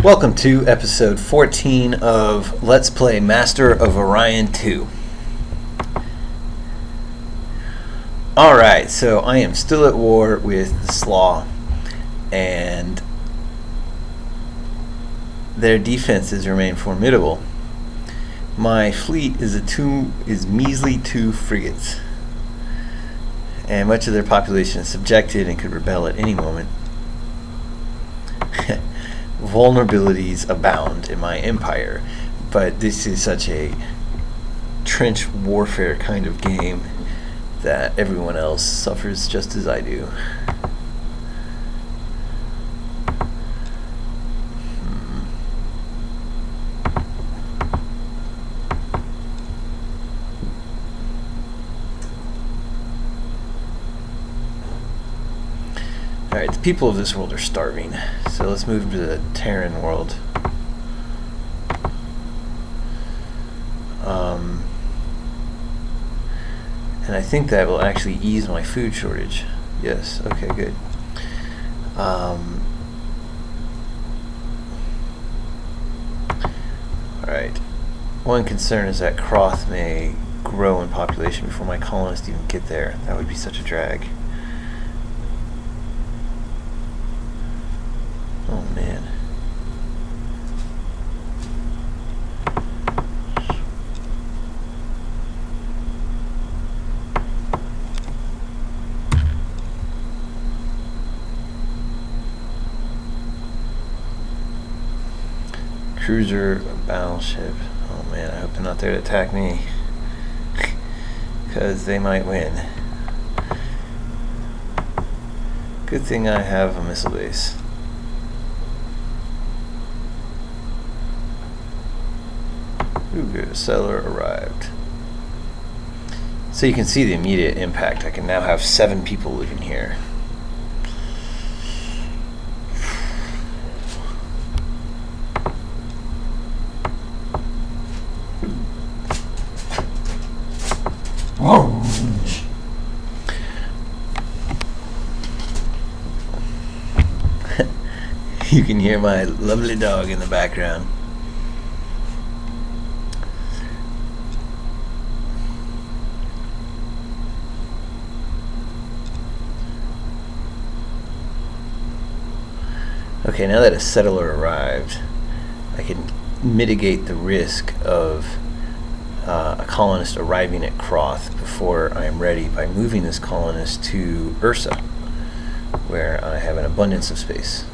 Welcome to episode 14 of Let's Play Master of Orion 2. Alright, so I am still at war with the Slaw, and their defenses remain formidable. My fleet is measly 2 frigates, and much of their population is subjected and could rebel at any moment. Vulnerabilities abound in my empire, but this is such a trench warfare kind of game that everyone else suffers just as I do. Alright, the people of this world are starving, so let's move to the Terran world. And I think that will actually ease my food shortage. Yes, okay, good. Alright, one concern is that Croth may grow in population before my colonists even get there. That would be such a drag. Oh man. Cruiser, battleship. Oh man, I hope they're not there to attack me. Because they might win. Good thing I have a missile base. Ooh, good. A settler arrived. So you can see the immediate impact. I can now have 7 people living here. You can hear my lovely dog in the background. Okay, now that a settler arrived, I can mitigate the risk of a colonist arriving at Croth before I am ready by moving this colonist to Ursa, where I have an abundance of space.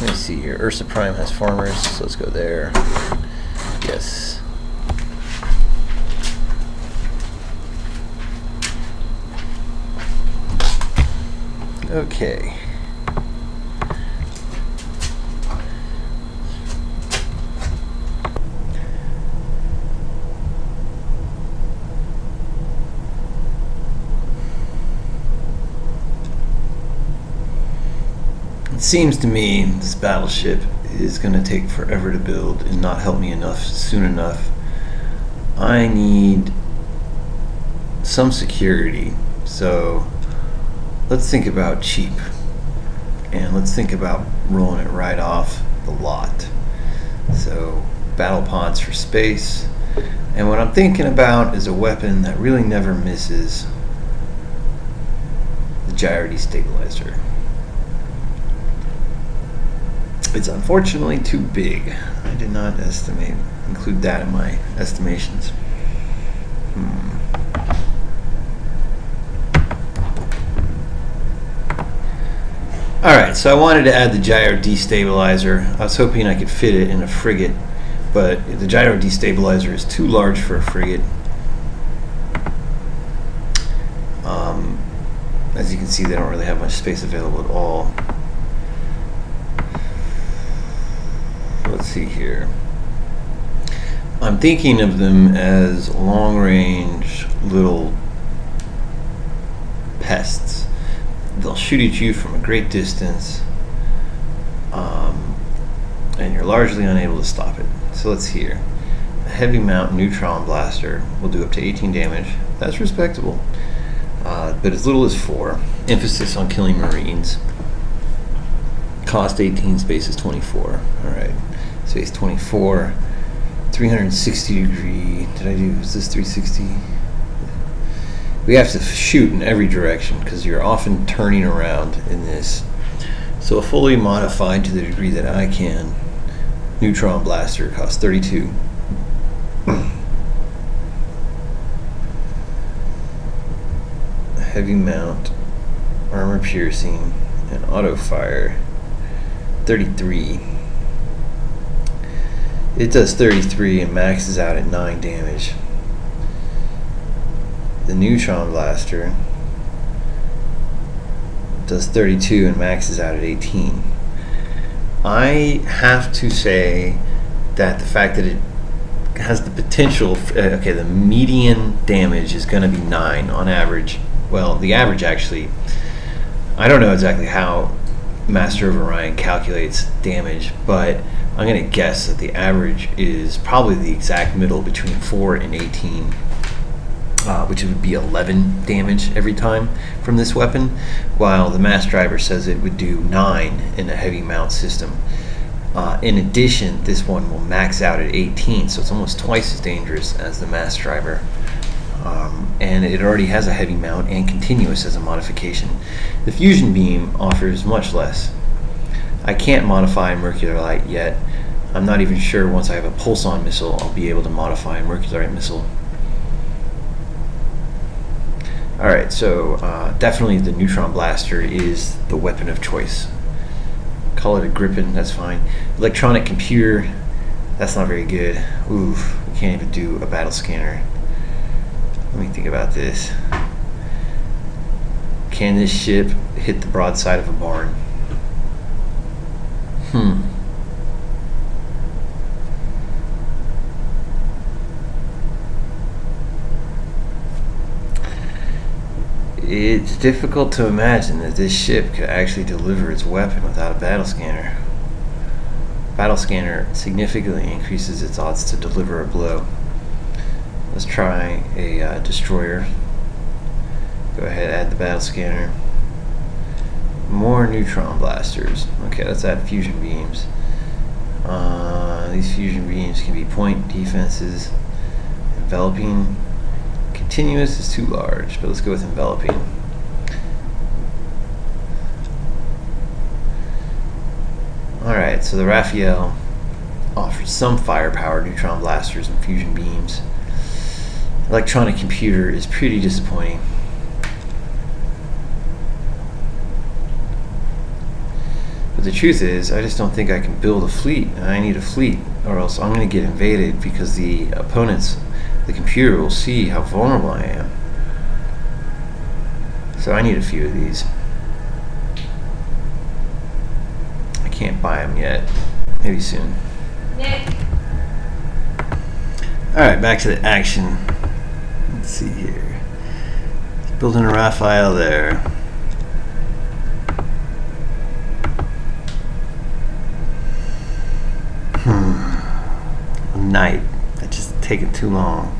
Let me see here. Ursa Prime has farmers, so let's go there. Yes. Okay. It seems to me this battleship is going to take forever to build and not help me enough soon enough. I need some security, so let's think about cheap, and let's think about rolling it right off the lot. So battle pods for space, and what I'm thinking about is a weapon that really never misses: the gyro destabilizer. It's unfortunately too big. I did not include that in my estimations. Alright, so I wanted to add the gyro destabilizer. I was hoping I could fit it in a frigate, but the gyro destabilizer is too large for a frigate. As you can see, they don't really have much space available at all. Let's see here. I'm thinking of them as long-range little pests. They'll shoot at you from a great distance, and you're largely unable to stop it. So let's see here. A heavy mount neutron blaster will do up to 18 damage. That's respectable, but as little as 4. Emphasis on killing Marines. Cost 18, space is 24. Alright, space 24. 360 degree. Is this 360? We have to shoot in every direction because you're often turning around in this. So a fully modified to the degree that I can neutron blaster costs 32. Heavy mount, armor piercing, and auto fire 33. It does 33 and maxes out at 9 damage. The neutron blaster does 32 and maxes out at 18. I have to say that the fact that it has the potential, okay, the median damage is going to be 9 on average. Well, the average actually, I don't know exactly how Master of Orion calculates damage, but I'm going to guess that the average is probably the exact middle between 4 and 18, which would be 11 damage every time from this weapon, while the mass driver says it would do 9 in a heavy mount system. In addition, this one will max out at 18, so it's almost twice as dangerous as the mass driver. And it already has a heavy mount and continuous as a modification. The fusion beam offers much less. I can't modify a Mercular Light yet. I'm not even sure once I have a pulse-on missile I'll be able to modify a Mercular Light missile. Alright, so definitely the neutron blaster is the weapon of choice. Call it a Griffin, that's fine. Electronic computer, that's not very good. Oof, we can't even do a battle scanner. Let me think about this. Can this ship hit the broadside of a barn? It's difficult to imagine that this ship could actually deliver its weapon without a battle scanner. Battle scanner significantly increases its odds to deliver a blow. Let's try a destroyer. Go ahead, add the battle scanner. More neutron blasters. Okay, let's add fusion beams. These fusion beams can be point defenses. Enveloping. Continuous is too large, but let's go with enveloping. Alright, so the Raphael offers some firepower, neutron blasters and fusion beams. Electronic computer is pretty disappointing. But the truth is, I just don't think I can build a fleet. I need a fleet, or else I'm going to get invaded because the opponents, the computer will see how vulnerable I am. So I need a few of these. I can't buy them yet. Maybe soon. Alright, back to the action. Let's see here. Building a Raphael there. Night. That's just taking too long.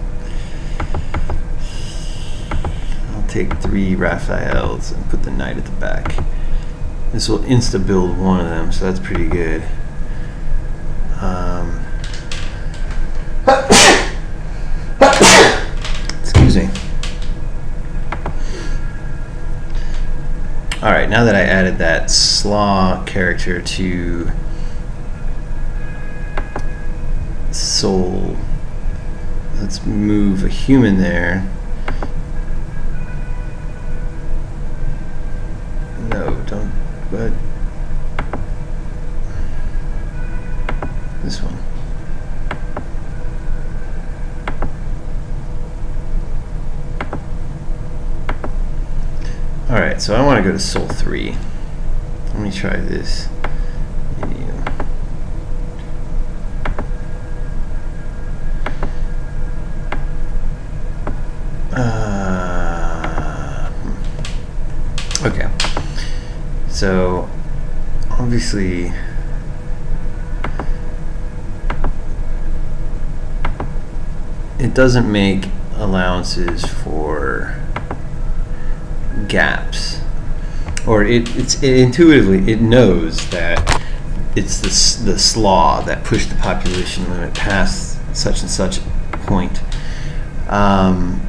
I'll take 3 Raphaels and put the knight at the back. This will insta build one of them, so that's pretty good. Excuse me. Alright, now that I added that slaw character to Soul, let's move a human there. No, don't, but this one. Alright, so I want to go to Soul 3. Let me try this. Okay, so obviously it doesn't make allowances for gaps. or it intuitively it knows that it's the slaw that pushed the population limit past such and such point. Man,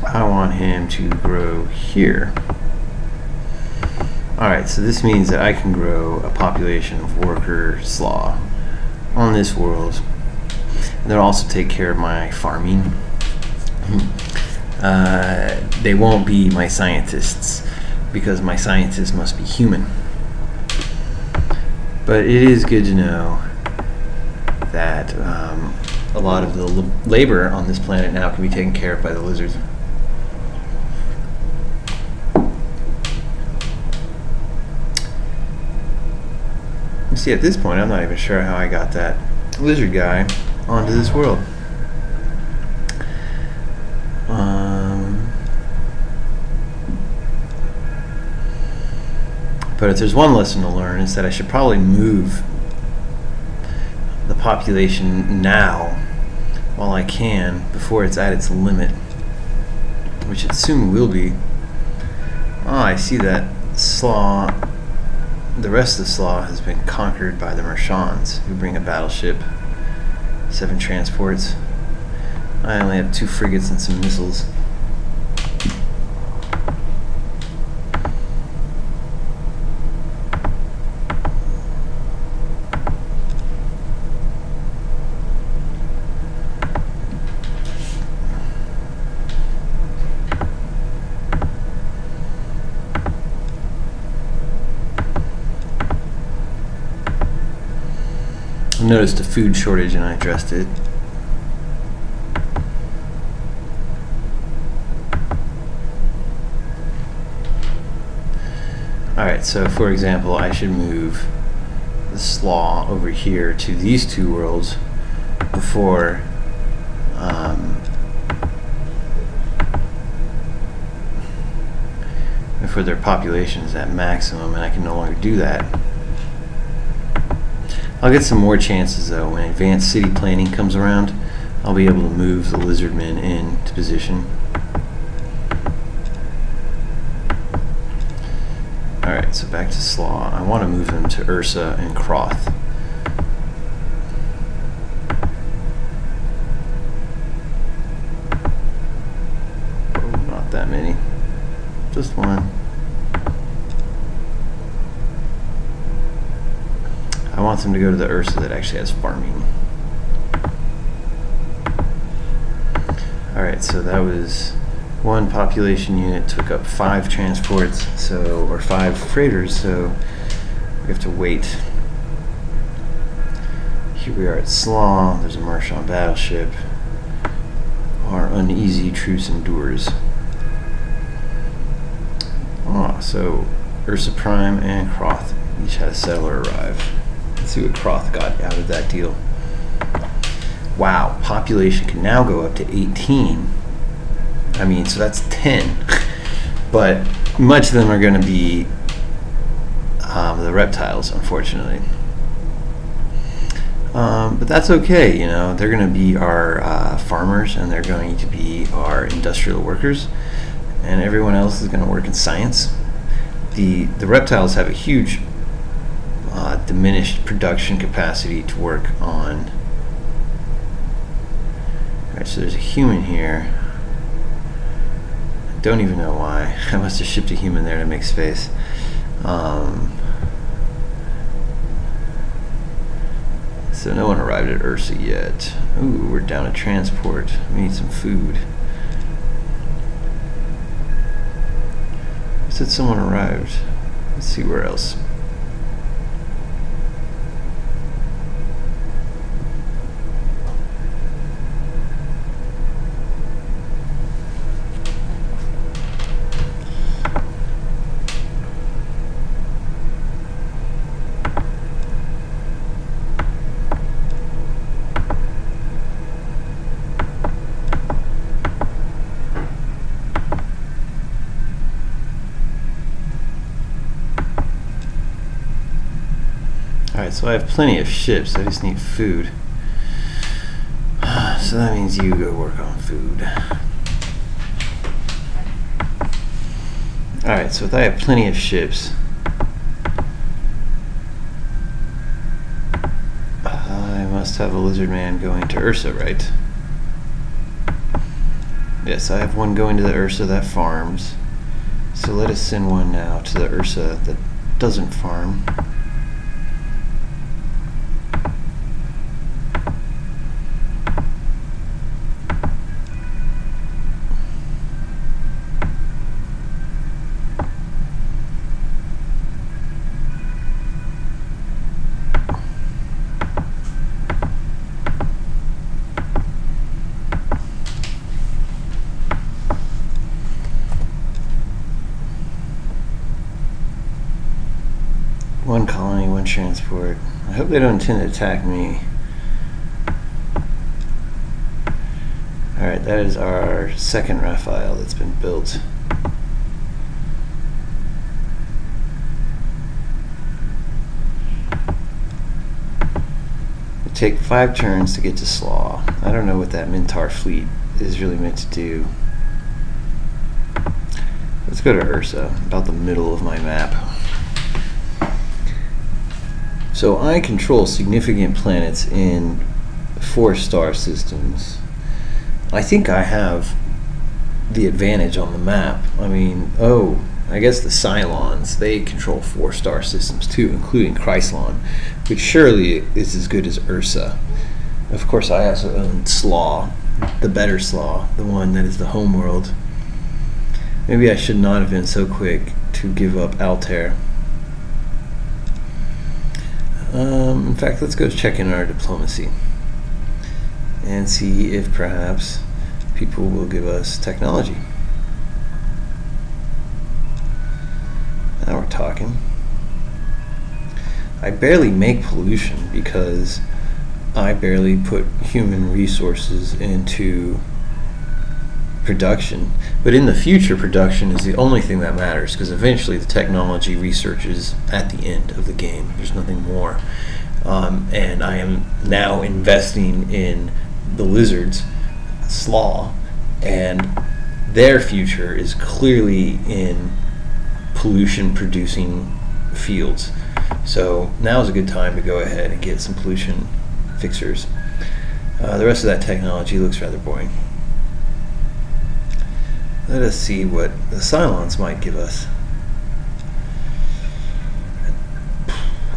I want him to grow here. Alright, so this means that I can grow a population of worker slaw on this world. And they'll also take care of my farming. They won't be my scientists, because my scientists must be human. But it is good to know that a lot of the labor on this planet now can be taken care of by the lizards. You see, at this point, I'm not even sure how I got that lizard guy onto this world. But if there's one lesson to learn, it's that I should probably move the population now while I can, before it's at its limit, which it soon will be. Oh, I see that slaw. The rest of the slaw has been conquered by the Marchands, who bring a battleship, 7 transports. I only have 2 frigates and some missiles. I noticed a food shortage and I addressed it. Alright, so for example, I should move the slaw over here to these 2 worlds before their population is at maximum, and I can no longer do that. I'll get some more chances though when advanced city planning comes around. I'll be able to move the lizardmen into position. Alright, so back to slaw. I want to move them to Ursa and Croth. Oh, not that many. Just one. I want them to go to the Ursa that actually has farming. Alright, so that was 1 population unit, took up 5 transports, so, or 5 freighters, so we have to wait. Here we are at Slaw, there's a Marchand battleship. Our uneasy truce endures. Ah, so Ursa Prime and Croth each had a settler arrive. Let's see what Croth got out of that deal. Wow, population can now go up to 18. I mean, so that's 10. But much of them are going to be the reptiles, unfortunately. But that's okay, you know. They're going to be our farmers, and they're going to be our industrial workers, and everyone else is going to work in science. The reptiles have a huge diminished production capacity to work on. Alright, so there's a human here. I don't even know why. I must have shipped a human there to make space. So no one arrived at Ursa yet. Ooh, we're down a transport. We need some food. I said someone arrived. Let's see where else. Alright, so I have plenty of ships, I just need food. So that means you go work on food. Alright, so if I have plenty of ships, I must have a lizard man going to Ursa, right? Yes, I have one going to the Ursa that farms. So let us send one now to the Ursa that doesn't farm. One colony, one transport. I hope they don't intend to attack me. Alright, that is our second Raphael that's been built. It take 5 turns to get to Slaw. I don't know what that Mintar fleet is really meant to do. Let's go to Ursa, about the middle of my map. So I control significant planets in 4-star systems. I think I have the advantage on the map. I mean, I guess the Cylons, they control 4-star systems too, including Cylon, which surely is as good as Ursa. Of course, I also own Slaw, the better Slaw, the one that is the homeworld. Maybe I should not have been so quick to give up Altair. In fact, let's go check in our diplomacy and see if perhaps people will give us technology. Now we're talking. I barely make pollution because I barely put human resources into production, but in the future production is the only thing that matters, because eventually the technology research is at the end of the game. There's nothing more. And I am now investing in the lizards, Slaw, and their future is clearly in pollution producing fields. So now is a good time to go ahead and get some pollution fixers. The rest of that technology looks rather boring. Let us see what the Cylons might give us.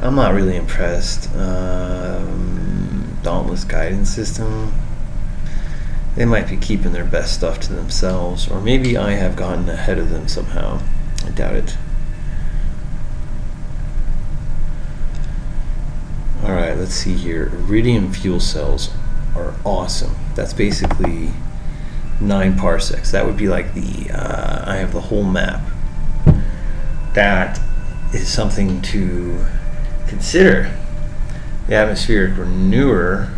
I'm not really impressed. Dauntless guidance system. They might be keeping their best stuff to themselves, or maybe I have gotten ahead of them somehow. I doubt it. Alright, let's see here. Iridium fuel cells are awesome. That's basically 9 parsecs. That would be like the I have the whole map. That is something to consider. The atmospheric renewer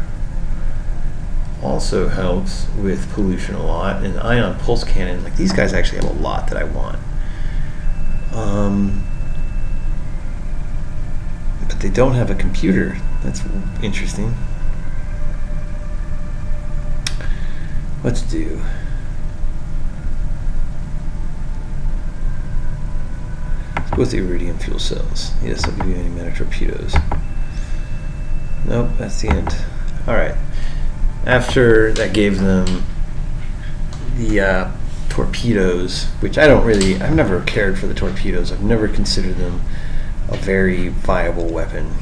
also helps with pollution a lot, and ion pulse cannon, like these guys actually have a lot that I want. But they don't have a computer. That's interesting. What to do? Let's go with the iridium fuel cells. Yes, I'll give you any matter torpedoes. Nope, that's the end. Alright. After that gave them the torpedoes, which I've never cared for the torpedoes. I've never considered them a very viable weapon.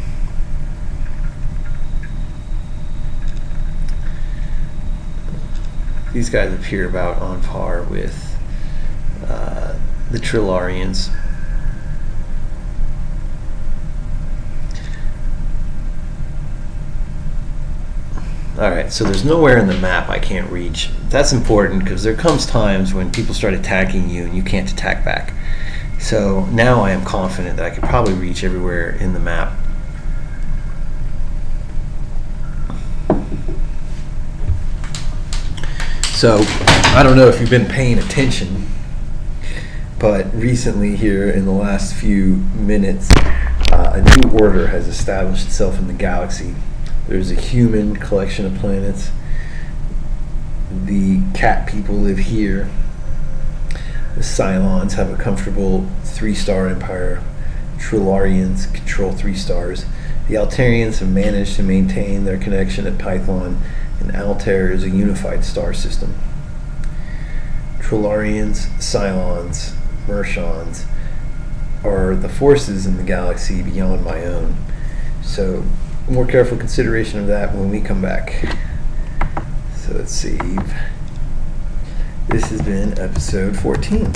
These guys appear about on par with the Trilarians. Alright, so there's nowhere in the map I can't reach. That's important because there comes times when people start attacking you and you can't attack back. So now I am confident that I could probably reach everywhere in the map. So I don't know if you've been paying attention, but recently here in the last few minutes, a new order has established itself in the galaxy. There's a human collection of planets. The cat people live here. The Cylons have a comfortable 3-star empire. Trilarians control 3 stars. The Altarians have managed to maintain their connection at Python, and Altair is a unified star system. Trilarians, Cylons, Mershons are the forces in the galaxy beyond my own. So, more careful consideration of that when we come back. So let's see. This has been episode 14.